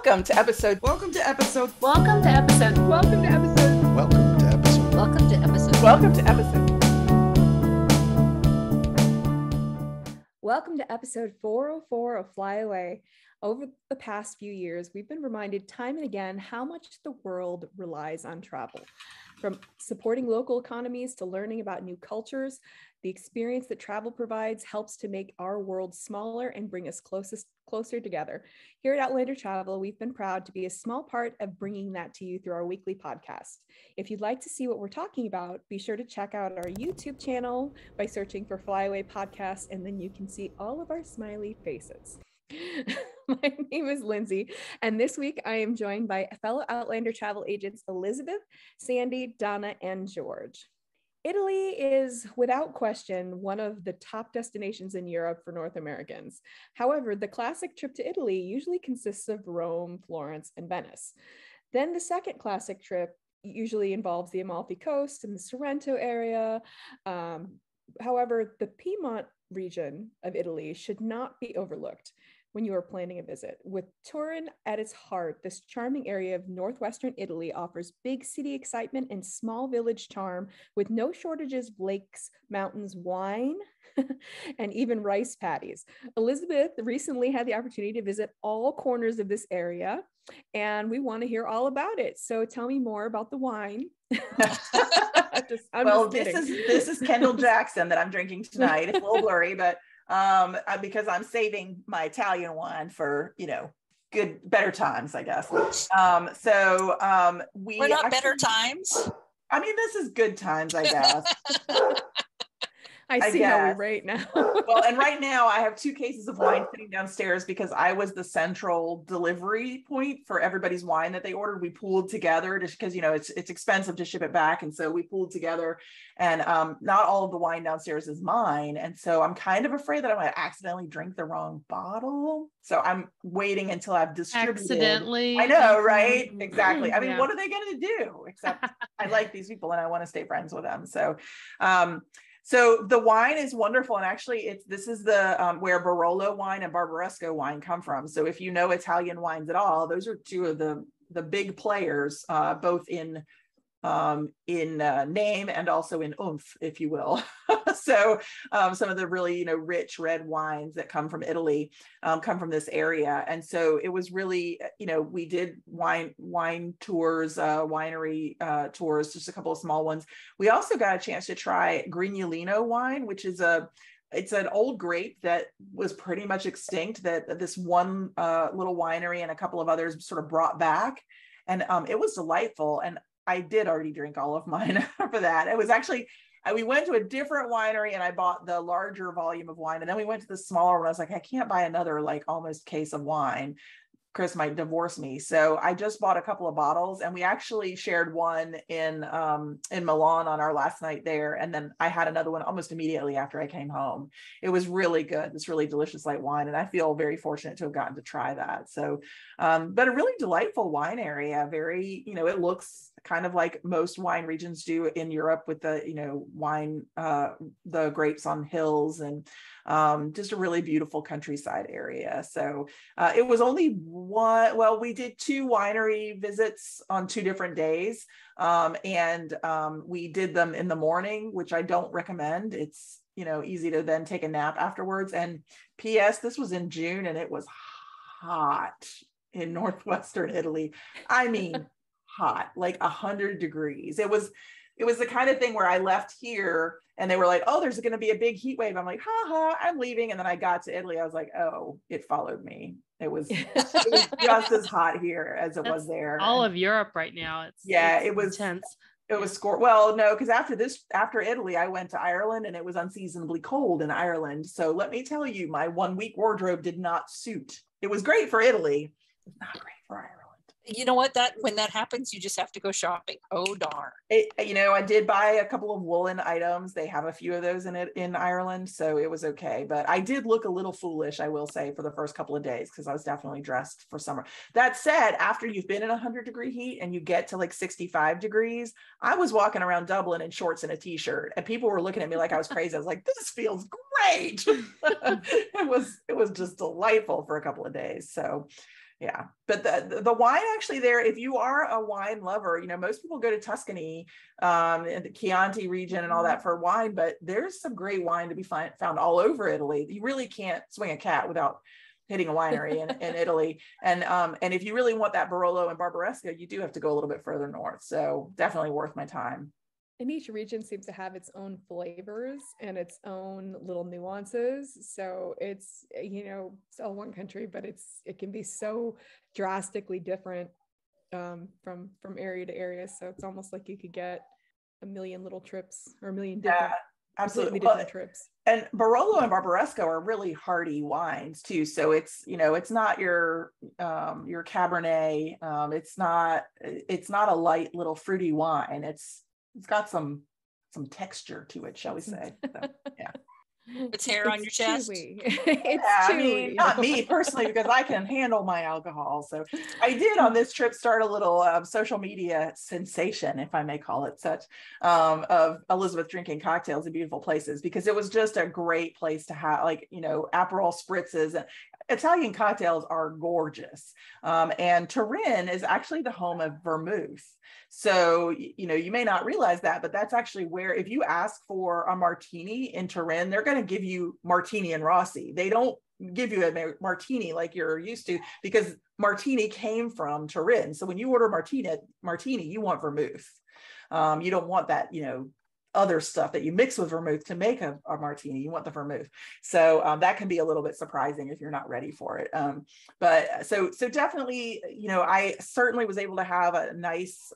Welcome to episode. Welcome to episode. Welcome to episode. Welcome to episode. Welcome to episode. Welcome to episode. Welcome to episode. Welcome to episode 404 of Fly Away. Over the past few years, we've been reminded time and again how much the world relies on travel. From supporting local economies to learning about new cultures, the experience that travel provides helps to make our world smaller and bring us closer together. Here at Outlander Travel, we've been proud to be a small part of bringing that to you through our weekly podcast. If you'd like to see what we're talking about, be sure to check out our YouTube channel by searching for Fly Away Podcast, and then you can see all of our smiley faces. My name is Lindsay, and this week I am joined by fellow Outlander travel agents Elizabeth, Sandy, Donna, and George. Italy is, without question, one of the top destinations in Europe for North Americans. However, the classic trip to Italy usually consists of Rome, Florence, and Venice. Then the second classic trip usually involves the Amalfi Coast and the Sorrento area. However, the Piemonte region of Italy should not be overlooked when you are planning a visit. With Turin at its heart, this charming area of northwestern Italy offers big city excitement and small village charm with no shortages of lakes, mountains, wine, and even rice paddies. Elizabeth recently had the opportunity to visit all corners of this area, and we want to hear all about it. So tell me more about the wine. This is Kendall Jackson that I'm drinking tonight. It's a little blurry, but because I'm saving my Italian wine for, better times, I guess. We're not better times. I mean, this is good times, I guess. I see how we rate now. Well, and right now I have 2 cases of wine sitting downstairs because I was the central delivery point for everybody's wine that they ordered. We pooled together just because, it's expensive to ship it back. And so we pooled together, and not all of the wine downstairs is mine. And so I'm kind of afraid that I might accidentally drink the wrong bottle. So I'm waiting until I've distributed. Accidentally. I know, right? Exactly. I mean, Yeah. What are they going to do? Except I like these people and I want to stay friends with them. So the wine is wonderful, and actually, this is the where Barolo wine and Barbaresco wine come from. So if you know Italian wines at all, those are 2 of the big players, both in name and also in oomph, if you will. So some of the really rich red wines that come from Italy come from this area, and so it was really we did wine tours, winery tours, just a couple of small ones. We also got a chance to try Greenulino wine, which is it's an old grape that was pretty much extinct that this one little winery and a couple of others sort of brought back, and it was delightful. And I did already drink all of mine for that. It was actually, we went to a different winery and I bought the larger volume of wine. And then we went to the smaller one. I was like, I can't buy another almost case of wine. Chris might divorce me. So I just bought a couple of bottles, and we actually shared one in Milan on our last night there. And then I had another one almost immediately after I came home. It was really good. This really delicious light wine. And I feel very fortunate to have gotten to try that. So, but a really delightful wine area, very, it looks kind of like most wine regions do in Europe with the, wine, the grapes on hills, and just a really beautiful countryside area. So it was only we did 2 winery visits on 2 different days. We did them in the morning, which I don't recommend. It's, easy to then take a nap afterwards. And P.S., this was in June and it was hot in northwestern Italy. I mean, hot, like 100 degrees. It was the kind of thing where I left here and they were like, oh, there's going to be a big heat wave. I'm like, I'm leaving. And then I got to Italy. I was like, oh, it followed me. It was just as hot here as it was there. All of Europe right now. It was intense. It was well, no, because after Italy, I went to Ireland, and it was unseasonably cold in Ireland. So let me tell you, my 1-week wardrobe did not suit. It was great for Italy. It's not great for Ireland. You know what? When that happens, you just have to go shopping. Oh darn! I did buy a couple of woolen items. They have a few of those in Ireland, so it was okay. But I did look a little foolish, I will say, for the first couple of days because I was definitely dressed for summer. That said, after you've been in 100-degree heat and you get to 65 degrees, I was walking around Dublin in shorts and a t-shirt, and people were looking at me like I was crazy. I was like, "This feels great." It was just delightful for a couple of days. So. Yeah, but the wine actually there, if you are a wine lover, you know, most people go to Tuscany, and the Chianti region and all that for wine, but there's some great wine to be found all over Italy. You really can't swing a cat without hitting a winery in Italy. And if you really want that Barolo and Barbaresco, you do have to go a little bit further north. So definitely worth my time. And each region seems to have its own flavors and its own little nuances. So it's, you know, it's all one country, but it can be so drastically different from area to area. So it's almost like you could get a million little trips or a million different, absolutely different trips. And Barolo and Barbaresco are really hearty wines too. So it's, you know, it's not your Cabernet. It's not a light little fruity wine. It's got some texture to it, shall we say. So, yeah. It's hair on your chest. It's I chewy. mean, not me personally, because I can handle my alcohol. So I did on this trip start a little social media sensation, if I may call it such, of Elizabeth drinking cocktails in beautiful places, because it was just a great place to have, like, you know, Aperol spritzes. And Italian cocktails are gorgeous. And Turin is actually the home of vermouth. So, you know, you may not realize that, but that's actually where, if you ask for a martini in Turin, they're going to give you Martini and Rossi. They don't give you a martini like you're used to, because martini came from Turin. So when you order martini, you want vermouth. You don't want that, you know, other stuff that you mix with vermouth to make a martini. You want the vermouth. So that can be a little bit surprising if you're not ready for it. But so definitely, you know, I certainly was able to have a nice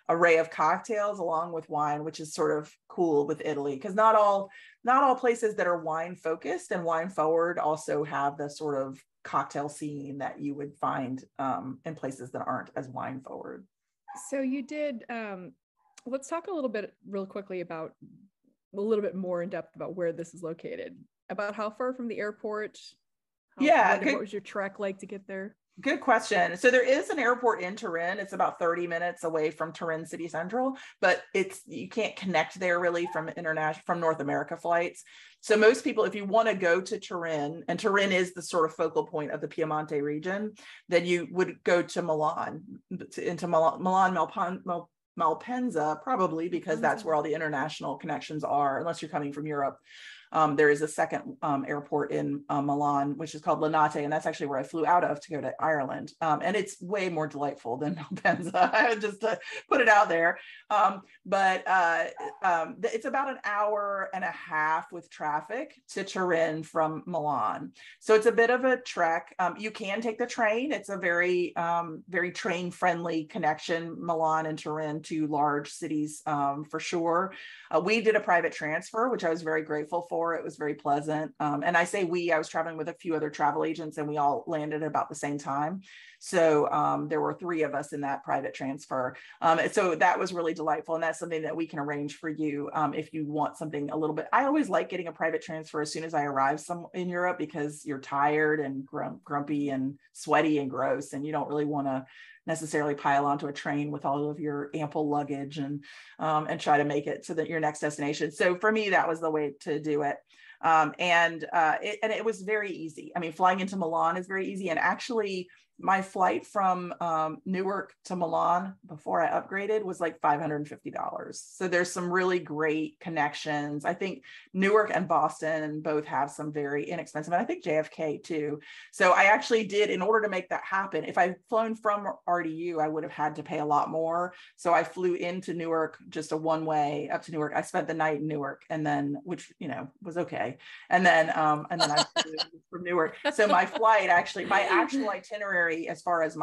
array of cocktails along with wine, which is sort of cool with Italy, because not all places that are wine focused and wine forward also have the sort of cocktail scene that you would find in places that aren't as wine forward. So you did, let's talk a little bit real quickly about a little bit more in depth about where this is located, about how far from the airport. What was your trek like to get there? Good question. So there is an airport in Turin. It's about 30 minutes away from Turin City Central, but you can't connect there really from North America flights. So most people, if you want to go to Turin, and Turin is the sort of focal point of the Piemonte region, then you would go to Milan, Malpensa, probably, because that's where all the international connections are, unless you're coming from Europe. There is a second airport in Milan, which is called Linate, and that's actually where I flew out of to go to Ireland. And it's way more delightful than Malpensa, just to put it out there. But it's about an hour and a half with traffic to Turin from Milan. So it's a bit of a trek. You can take the train. It's a very, very train-friendly connection, Milan and Turin, to large cities for sure. We did a private transfer, which I was very grateful for. It was very pleasant. And I say I was traveling with a few other travel agents, and we all landed at about the same time. So there were 3 of us in that private transfer. So that was really delightful. And that's something that we can arrange for you if you want something a little bit. I always like getting a private transfer as soon as I arrive in Europe, because you're tired and grumpy and sweaty and gross, and you don't really want to necessarily pile onto a train with all of your ample luggage and try to make it to your next destination. So for me, that was the way to do it. And it was very easy. I mean, flying into Milan is very easy. And actually, my flight from Newark to Milan before I upgraded was like $550. So there's some really great connections. I think Newark and Boston both have some very inexpensive, and I think JFK too. So I actually did, in order to make that happen, if I'd flown from RDU, I would have had to pay a lot more. So I flew into Newark, just a one-way up to Newark. I spent the night in Newark, and then, which, you know, was okay. And then I flew from Newark. So my actual itinerary, as far as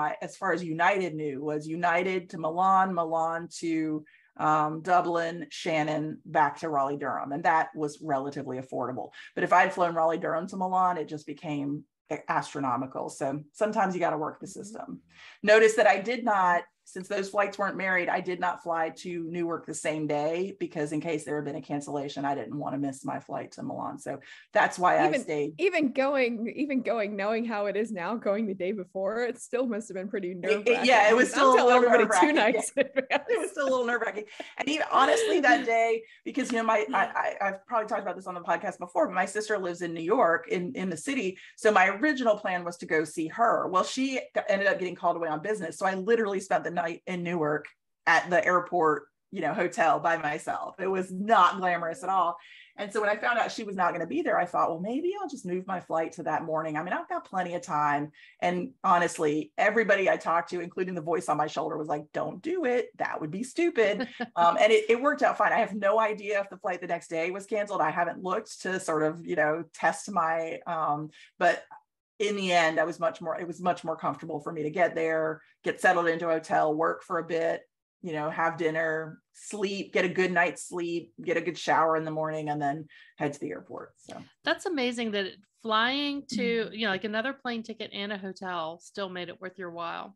United knew, was United to Milan to Dublin, Shannon, back to Raleigh Durham, and that was relatively affordable. But if I'd flown Raleigh Durham to Milan, it just became astronomical. So sometimes you got to work the system. Notice that I did not since those flights weren't married, I did not fly to Newark the same day, because in case there had been a cancellation, I didn't want to miss my flight to Milan. So that's why I stayed. Even going, knowing how it is now, going the day before, it still must have been pretty nerve-wracking. Yeah, it was still a little nerve-wracking. 2 nights. Yeah. It was still a little nerve-wracking. And even honestly that day, because, you know, I've probably talked about this on the podcast before, but my sister lives in New York, in the city. So my original plan was to go see her. Well, she ended up getting called away on business. So I literally spent the night in Newark at the airport, you know, hotel by myself. It was not glamorous at all. And so when I found out she was not going to be there, I thought, well, maybe I'll just move my flight to that morning. I mean, I've got plenty of time. And honestly, everybody I talked to, including the voice on my shoulder, was like, don't do it. That would be stupid. And it worked out fine. I have no idea if the flight the next day was canceled. I haven't looked to sort of, you know, test my, but in the end, it was much more comfortable for me to get there, get settled into a hotel, work for a bit, you know, have dinner, sleep, get a good night's sleep, get a good shower in the morning, and then head to the airport. So that's amazing that flying to, you know, like another plane ticket and a hotel still made it worth your while.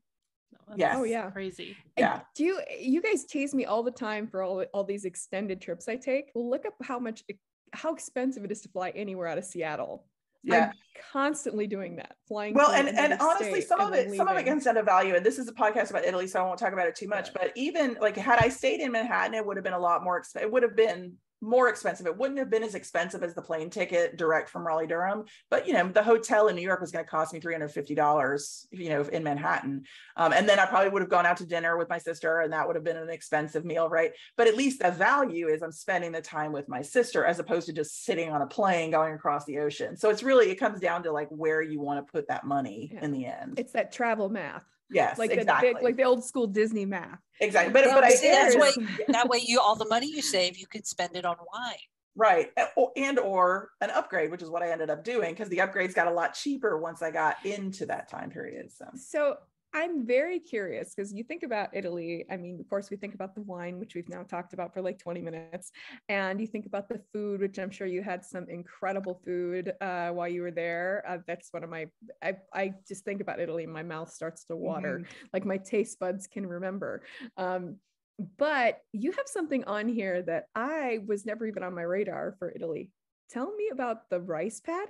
Yes. Oh yeah. Crazy. Yeah. Do you guys tease me all the time for all these extended trips I take? Well, look up how expensive it is to fly anywhere out of Seattle. Yeah. I'm constantly doing that, flying. Well, and honestly, some of it gets into value. And this is a podcast about Italy, so I won't talk about it too much. But even like, had I stayed in Manhattan, it would have been a lot more expensive. It would have been more expensive. It wouldn't have been as expensive as the plane ticket direct from Raleigh Durham. But, you know, the hotel in New York was going to cost me $350, you know, in Manhattan. And then I probably would have gone out to dinner with my sister, and that would have been an expensive meal, right? But at least the value is I'm spending the time with my sister as opposed to just sitting on a plane going across the ocean. So it comes down to like where you want to put that money in the end. It's that travel math. Yes, like exactly. Like the old school Disney math. Exactly. But I that's why that way all the money you save, you can spend it on wine. Right. Or an upgrade, which is what I ended up doing, because the upgrades got a lot cheaper once I got into that time period. So I'm very curious, because you think about Italy. I mean, of course, we think about the wine, which we've now talked about for like 20 minutes. And you think about the food, which I'm sure you had some incredible food while you were there. That's one of my, I just think about Italy and my mouth starts to water, like my taste buds can remember. But you have something on here that I was never even on my radar for Italy. Tell me about the rice patties.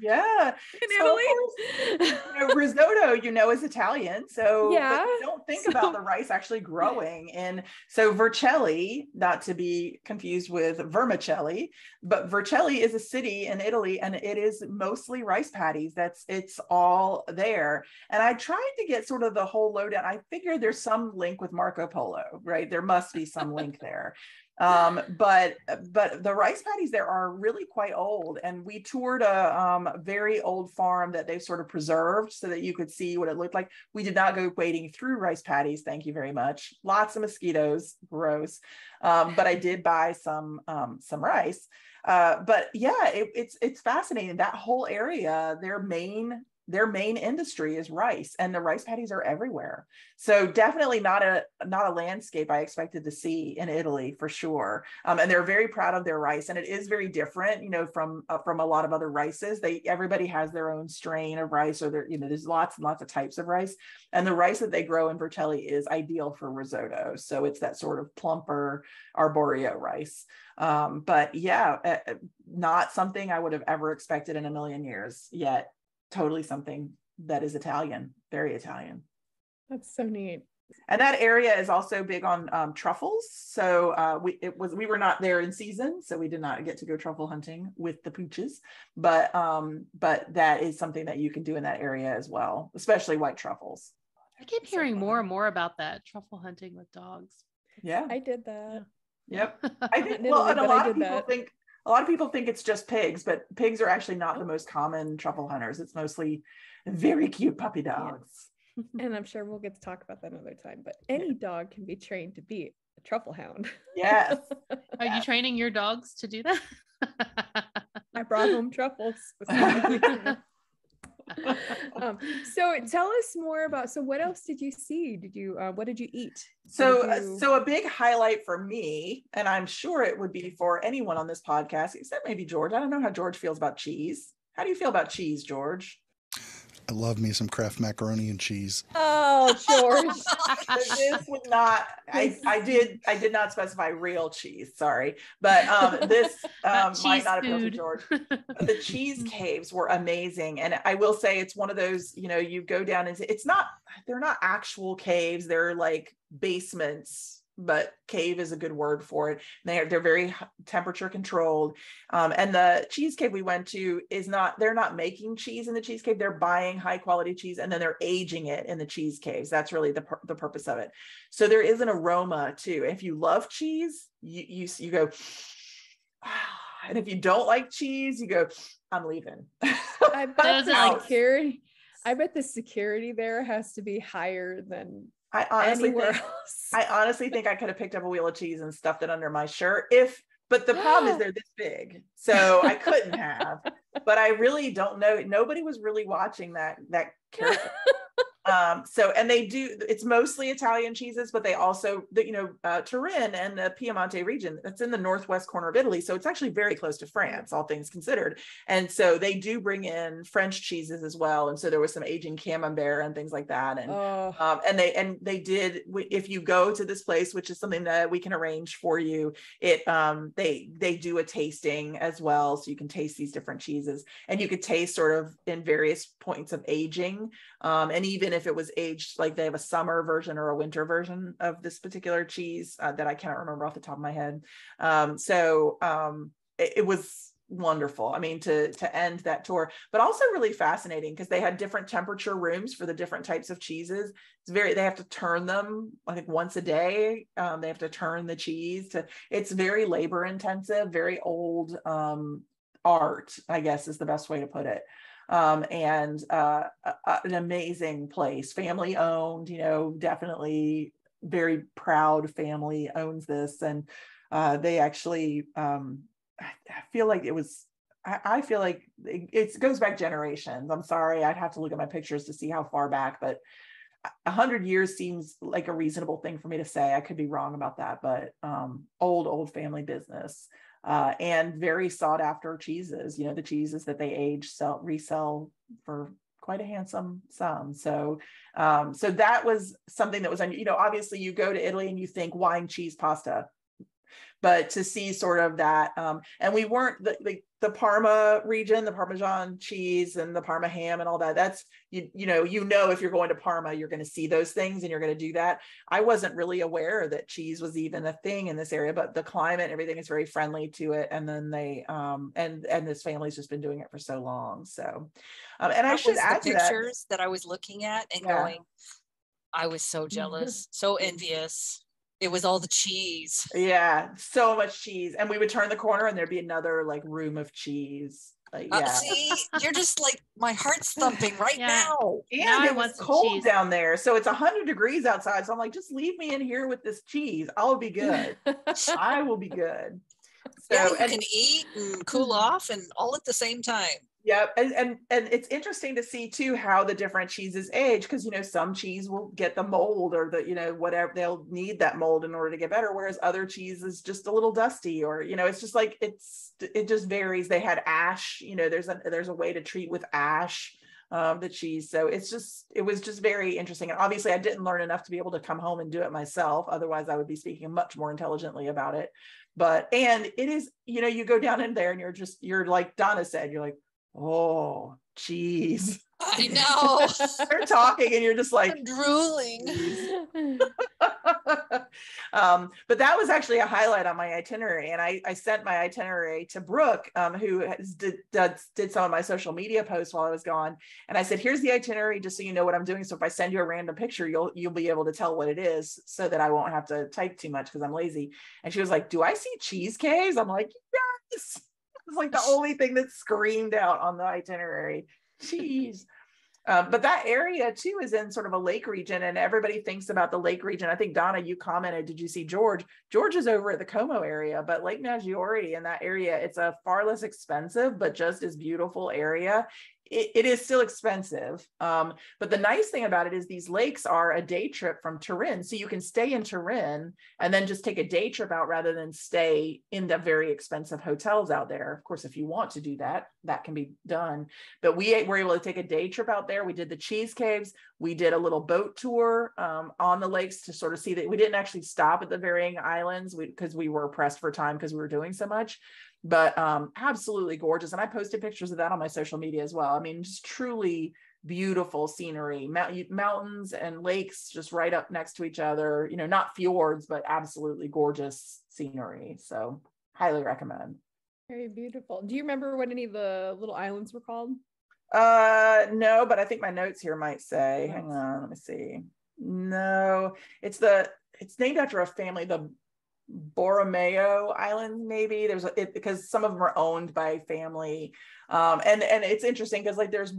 Yeah. In Italy. You know, risotto, you know, is Italian. So yeah. But you don't think about the rice actually growing. And so vercelli, not to be confused with vermicelli, but vercelli is a city in Italy, and it is mostly rice patties. It's all there. And I tried to get sort of the whole lowdown. I figured there's some link with Marco Polo, right? There must be some link there. But the rice patties there are really quite old, and we toured a very old farm that they've sort of preserved so that you could see what it looked like. We did not go wading through rice patties, thank you very much. Lots of mosquitoes, gross. But I did buy some rice. But yeah, it's fascinating. That whole area, their main industry is rice, and the rice patties are everywhere. So definitely not a landscape I expected to see in Italy, for sure. And they're very proud of their rice, and it is very different, you know, from a lot of other rices. Everybody has their own strain of rice, or there's lots and lots of types of rice. And the rice that they grow in Vercelli is ideal for risotto. So it's that sort of plumper arborio rice. But yeah, not something I would have ever expected in a million years, yet totally something that is Italian, very Italian. That's so neat. And that area is also big on truffles. So we were not there in season, so we did not get to go truffle hunting with the pooches. But that is something that you can do in that area as well, especially white truffles. I keep hearing more and more about that truffle hunting with dogs. Yeah, I did that. Yep. I think and a lot of people think it's just pigs, but pigs are actually not the most common truffle hunters. It's mostly very cute puppy dogs. Yeah. And I'm sure we'll get to talk about that another time, but any dog can be trained to be a truffle hound. Yes. Are you training your dogs to do that? I brought home truffles. So tell us more about, so what else did you see? What did you eat? So a big highlight for me, and I'm sure it would be for anyone on this podcast, except maybe George. I don't know how George feels about cheese. How do you feel about cheese, George? I love me some Kraft macaroni and cheese. Oh, George. This would not, I did not specify real cheese, sorry, but this might cheese not appeal to food. George. But the cheese caves were amazing, and I will say it's one of those, you go down and they're not actual caves, they're like basements, but cave is a good word for it. They're very temperature controlled, and the cheese cave we went to they're not making cheese in the cheese cave, they're buying high quality cheese and then they're aging it in the cheese caves. That's really the purpose of it. So there is an aroma too. If you love cheese, you go, and if you don't like cheese, you go, I'm leaving. I bet the security there has to be higher than anywhere else. I honestly think I could have picked up a wheel of cheese and stuffed it under my shirt but the problem is they're this big, so I couldn't have. But I really don't know. Nobody was really watching that carefully. And it's mostly Italian cheeses, but they also, Turin and the Piemonte region, that's in the northwest corner of Italy. So it's actually very close to France, all things considered. And so they do bring in French cheeses as well. And so there was some aging camembert and things like that. And they did, if you go to this place, which is something that we can arrange for you, they do a tasting as well. So you can taste these different cheeses, and you could taste sort of in various points of aging. And even if it was aged, like they have a summer version or a winter version of this particular cheese that I cannot remember off the top of my head. It was wonderful. I mean, to end that tour, but also really fascinating because they had different temperature rooms for the different types of cheeses. They have to turn them, I think, once a day. They have to turn the cheese it's very labor intensive, very old art, I guess is the best way to put it. An amazing place, family owned, definitely very proud family owns this. And they actually, I feel like it goes back generations. I'm sorry, I'd have to look at my pictures to see how far back, but 100 years seems like a reasonable thing for me to say. I could be wrong about that, but old family business. And very sought after cheeses, the cheeses that they age, resell for quite a handsome sum. So that was something that was, obviously you go to Italy and you think wine, cheese, pasta, but to see sort of that, and we weren't the Parma region, the Parmesan cheese and the Parma ham and all that. That's, if you're going to Parma, you're going to see those things and you're going to do that. I wasn't really aware that cheese was even a thing in this area, but the climate, everything is very friendly to it. And then they, and this family's just been doing it for so long. So, and I should add to that, pictures that I was looking at and going, I was so jealous, so envious. It was all the cheese. Yeah, so much cheese. And we would turn the corner and there'd be another like room of cheese. See, you're just like, my heart's thumping right now. And it was cold down there. So it's 100 degrees outside. So I'm like, just leave me in here with this cheese. I'll be good. I will be good. So, you can eat and cool off and all at the same time. Yeah, and it's interesting to see too how the different cheeses age, because some cheese will get the mold or the whatever, they'll need that mold in order to get better, whereas other cheese is just a little dusty, or it's just like it just varies. They had ash, there's a way to treat with ash the cheese, so it was just very interesting. And obviously I didn't learn enough to be able to come home and do it myself, otherwise I would be speaking much more intelligently about it. And it is, you go down in there and you're like Donna said, you're like, oh, cheese. I know. They're talking and you're just like, I'm drooling. But that was actually a highlight on my itinerary. And I sent my itinerary to Brooke, who did some of my social media posts while I was gone. And I said, here's the itinerary, just so you know what I'm doing. So if I send you a random picture, you'll be able to tell what it is, so that I won't have to type too much because I'm lazy. And she was like, do I see cheese caves? I'm like, yes. It's like the only thing that screamed out on the itinerary. Cheese. But that area too is in sort of a lake region, and everybody thinks about the lake region. I think Donna, you commented, did you see George? George is over at the Como area, but Lake Maggiore in that area, it's a far less expensive, but just as beautiful area. it is still expensive. But the nice thing about it is these lakes are a day trip from Turin. So you can stay in Turin and then just take a day trip out rather than stay in the very expensive hotels out there. Of course, if you want to do that, that can be done. But we were able to take a day trip out there. We did the cheese caves. We did a little boat tour on the lakes to sort of see that. We didn't actually stop at the varying islands because we were pressed for time because we were doing so much. But absolutely gorgeous. And I posted pictures of that on my social media as well. I mean, just truly beautiful scenery, mountains and lakes just right up next to each other, you know, not fjords, but absolutely gorgeous scenery. So highly recommend. Very beautiful. Do you remember what any of the little islands were called? No, but I think my notes here might say, hang on, let me see. No, it's named after a family, the Borromeo Islands, maybe. Because some of them are owned by family, and it's interesting because like there's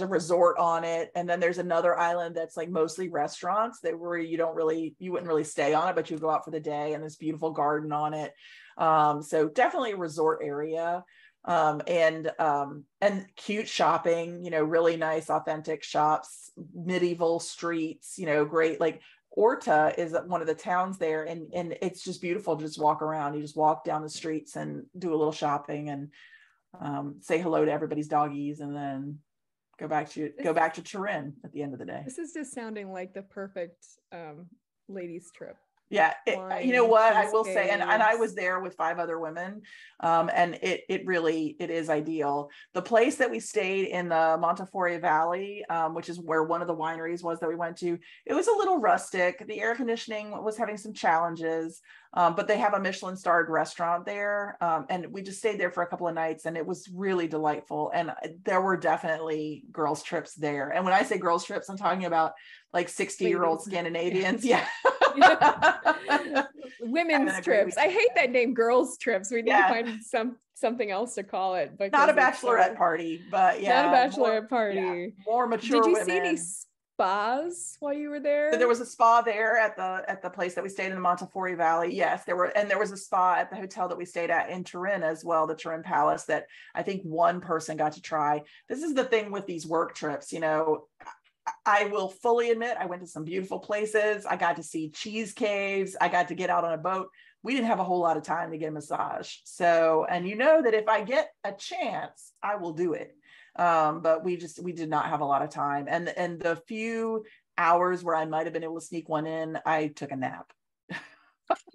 a resort on it, and then there's another island that's like mostly restaurants where you wouldn't really stay on it, but you go out for the day, and this beautiful garden on it. So definitely a resort area, and cute shopping, you know, really nice authentic shops, medieval streets, you know, great. Like Orta is one of the towns there, and it's just beautiful to just walk around. You just walk down the streets and do a little shopping and say hello to everybody's doggies, and then go back to Turin at the end of the day. This is just sounding like the perfect ladies trip. Yeah, you know what I will say, and I was there with 5 other women, and it really is ideal. The place that we stayed in the Montefiore Valley, which is where one of the wineries was that we went to, it was a little rustic. The air conditioning was having some challenges, but they have a Michelin starred restaurant there, and we just stayed there for a couple of nights, and it was really delightful. And there were definitely girls trips there. And when I say girls trips, I'm talking about like 60-year-old Scandinavians. Yeah. Women's trips. I hate that name, girls trips. We need to find something else to call it. But not a bachelorette party, but yeah, not a bachelorette party. Yeah, more mature. Did you women. see any spas while you were there? So there was a spa there at the place that we stayed in the Montefiore Valley. Yes, there was a spa at the hotel that we stayed at in Turin as well, the Turin Palace, that I think one person got to try. This is the thing with these work trips, you know. I will fully admit I went to some beautiful places. I got to see cheese caves. I got to get out on a boat. We didn't have a whole lot of time to get a massage. So, and you know that if I get a chance, I will do it. But we did not have a lot of time. And the few hours where I might have been able to sneak one in, I took a nap.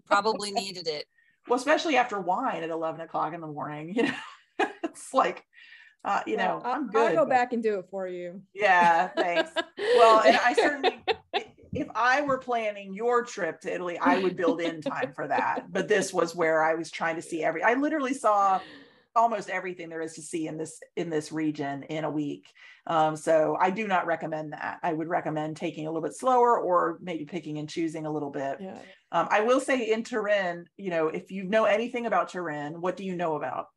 Probably needed it. Well, especially after wine at 11 o'clock in the morning, you know, it's like, you know, I'm good. I'll go back and do it for you. Yeah, thanks. Well, and I certainly, if I were planning your trip to Italy, I would build in time for that. But this was where I was trying to see I literally saw almost everything there is to see in this region in a week. So I do not recommend that. I would recommend taking a little bit slower, or maybe picking and choosing a little bit. Yeah. I will say in Turin, you know, if you know anything about Turin, what do you know about?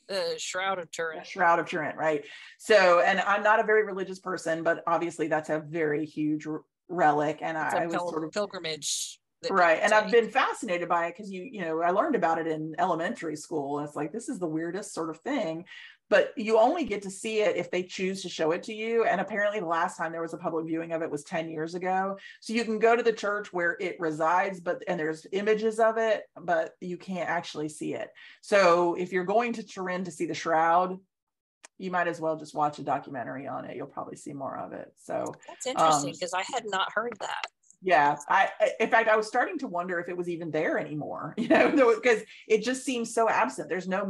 The Shroud of Turin. Shroud of Turin, right? So, and I'm not a very religious person, but obviously that's a very huge relic, and I was sort of pilgrimage, right? And I've been fascinated by it because you know I learned about it in elementary school, and it's like this is the weirdest sort of thing. But you only get to see it if they choose to show it to you. And apparently the last time there was a public viewing of it was 10 years ago. So you can go to the church where it resides, and there's images of it, but you can't actually see it. So if you're going to Turin to see the Shroud, you might as well just watch a documentary on it. You'll probably see more of it. So that's interesting because I had not heard that. Yeah, in fact, I was starting to wonder if it was even there anymore, you know, because it just seems so absent. There's no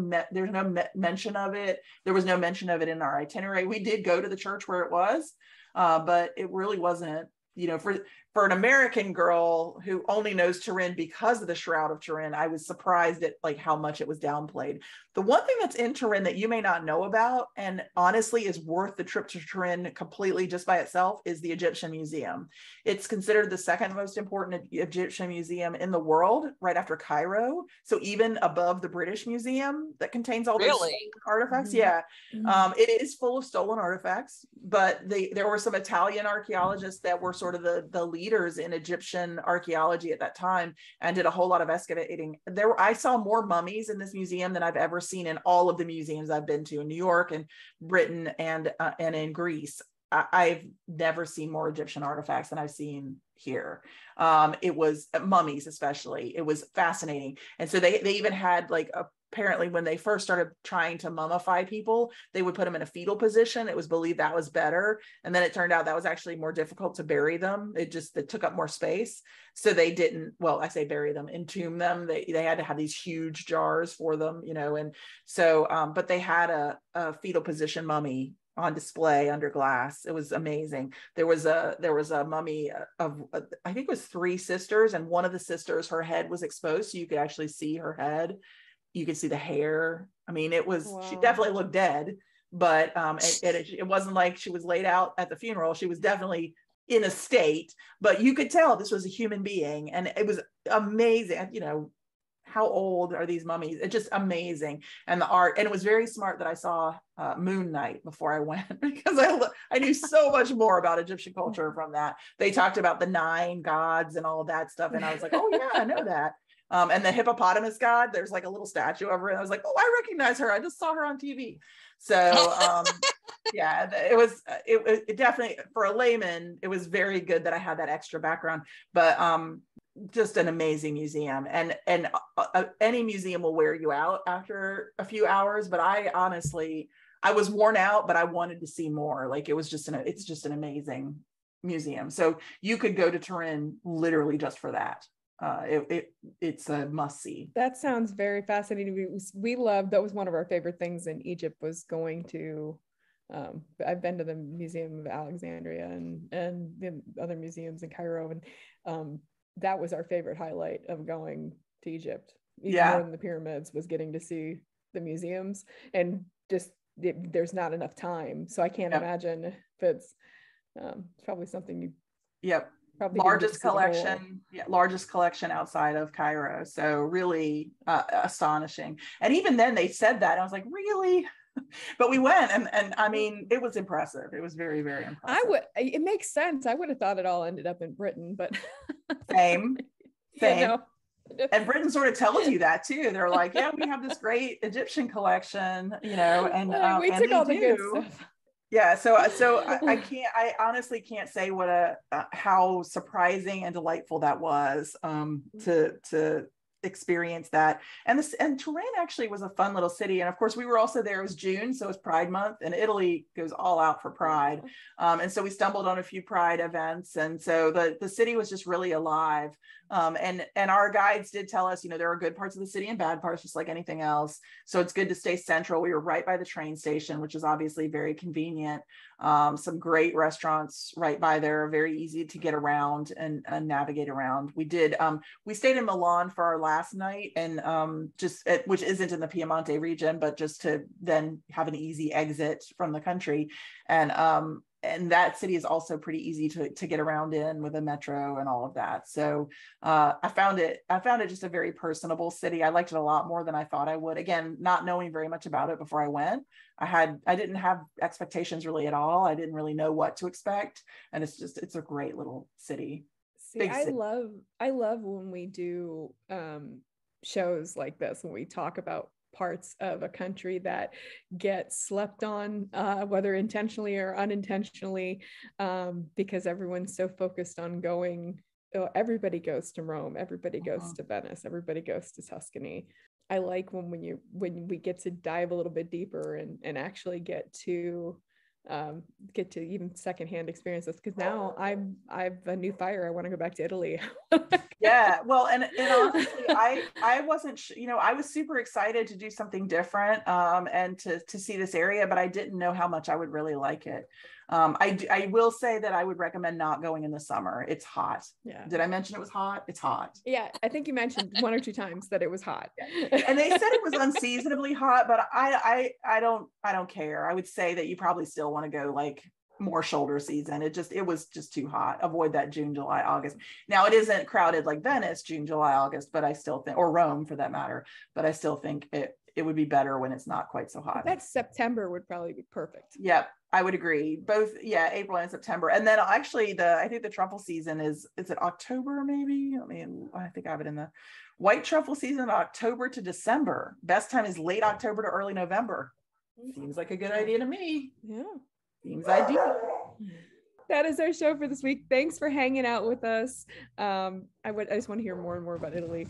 mention of it. There was no mention of it in our itinerary. We did go to the church where it was, but it really wasn't, you know, for an American girl who only knows Turin because of the Shroud of Turin, I was surprised at like how much it was downplayed. The one thing that's in Turin that you may not know about, and honestly is worth the trip to Turin completely just by itself, is the Egyptian Museum. It's considered the second most important Egyptian museum in the world, right after Cairo. So even above the British Museum that contains all those artifacts. Mm-hmm. Yeah, it is full of stolen artifacts, but there were some Italian archaeologists that were sort sort of the leaders in Egyptian archaeology at that time and did a whole lot of excavating. I saw more mummies in this museum than I've ever seen in all of the museums I've been to in New York and Britain and in Greece. I've never seen more Egyptian artifacts than I've seen here. It was mummies, especially. It was fascinating. And so they even had like apparently when they first started trying to mummify people, they would put them in a fetal position. It was believed that was better. And then it turned out that was actually more difficult to bury them. It took up more space. So they didn't, well, I say bury them, entomb them. They had to have these huge jars for them, you know, and so, but they had a fetal position mummy on display under glass. It was amazing. There was a mummy of I think it was 3 sisters, and one of the sisters, her head was exposed, so you could actually see her head. You could see the hair. I mean, it was, wow. She definitely looked dead, but it wasn't like she was laid out at the funeral. She was definitely in a state, but you could tell this was a human being, and it was amazing. You know, how old are these mummies? It's just amazing. And the art, and it was very smart that I saw Moon Night before I went, because I knew so much more about Egyptian culture from that. They talked about the 9 gods and all of that stuff, and I was like, oh yeah, I know that. And the hippopotamus god, there's like a little statue of her, and I was like, oh, I recognize her. I just saw her on TV. So yeah, it definitely, for a layman, it was very good that I had that extra background. But just an amazing museum, and any museum will wear you out after a few hours. But I was worn out, but I wanted to see more. Like, it's just an amazing museum. So you could go to Turin literally just for that. It's a must see. That sounds very fascinating. We loved, that was one of our favorite things in Egypt, was going to I've been to the Museum of Alexandria and the other museums in Cairo, and that was our favorite highlight of going to Egypt, even more than the pyramids, was getting to see the museums. And just there's not enough time, so I can't imagine if it's probably something you largest collection outside of Cairo. So really astonishing. And even then they said that, I was like, really? But we went, and I mean, it was impressive. It was very, very impressive. It makes sense. I would have thought it all ended up in Britain, but same. You know. And Britain sort of tells you that too. They're like, yeah, we have this great Egyptian collection, you know, and we took all the good stuff. Yeah, so I honestly can't say what how surprising and delightful that was to experience that. And Turin actually was a fun little city. And of course, we were also there. It was June, so it's Pride Month, and Italy goes all out for Pride. And so we stumbled on a few Pride events, and so the city was just really alive. And our guides did tell us, you know, there are good parts of the city and bad parts, just like anything else. So it's good to stay central. We were right by the train station, which is obviously very convenient. Some great restaurants right by there, very easy to get around and navigate around. We stayed in Milan for our last night, and which isn't in the Piemonte region, but just to then have an easy exit from the country. And that city is also pretty easy to get around in with a metro and all of that. So I found it just a very personable city. I liked it a lot more than I thought I would. Again, not knowing very much about it before I went. I didn't have expectations really at all. I didn't really know what to expect. And it's a great little city. See, I love when we do shows like this, when we talk about parts of a country that get slept on, whether intentionally or unintentionally, because everyone's so focused on going. Everybody goes to Rome, everybody goes to Venice, everybody goes to Tuscany. I like when we get to dive a little bit deeper and actually get to even secondhand experiences, because now I've a new fire. I want to go back to Italy. Yeah, well, and honestly, I wasn't, I was super excited to do something different, and to see this area, but I didn't know how much I would really like it. I will say that I would recommend not going in the summer. It's hot. Yeah. Did I mention it was hot? It's hot. Yeah, I think you mentioned 1 or 2 times that it was hot. Yeah. And they said it was unseasonably hot, but I don't care. I would say that you probably still want to go like more shoulder season. It was just too hot. Avoid that June, July, August. Now it isn't crowded like Venice, June, July, August, but I still think, or Rome for that matter, but I still think it would be better when it's not quite so hot. That September would probably be perfect. Yep, I would agree. Both, yeah, April and September. And then actually I think the truffle season is it October maybe? I think I have it in the white truffle season, October to December. Best time is late October to early November. Seems like a good idea to me. Yeah. Seems ideal. That is our show for this week. Thanks for hanging out with us. I just want to hear more and more about Italy.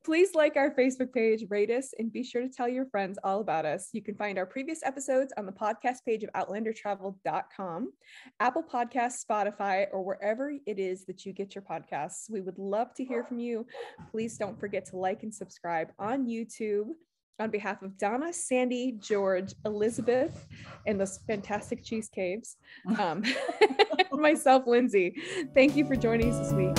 Please like our Facebook page, rate us, and be sure to tell your friends all about us. You can find our previous episodes on the podcast page of outlandertravel.com, Apple Podcasts, Spotify, or wherever it is that you get your podcasts. We would love to hear from you. Please don't forget to like and subscribe on YouTube. On behalf of Donna, Sandy, George, Elizabeth, and those fantastic cheese caves, myself, Lindsay, thank you for joining us this week.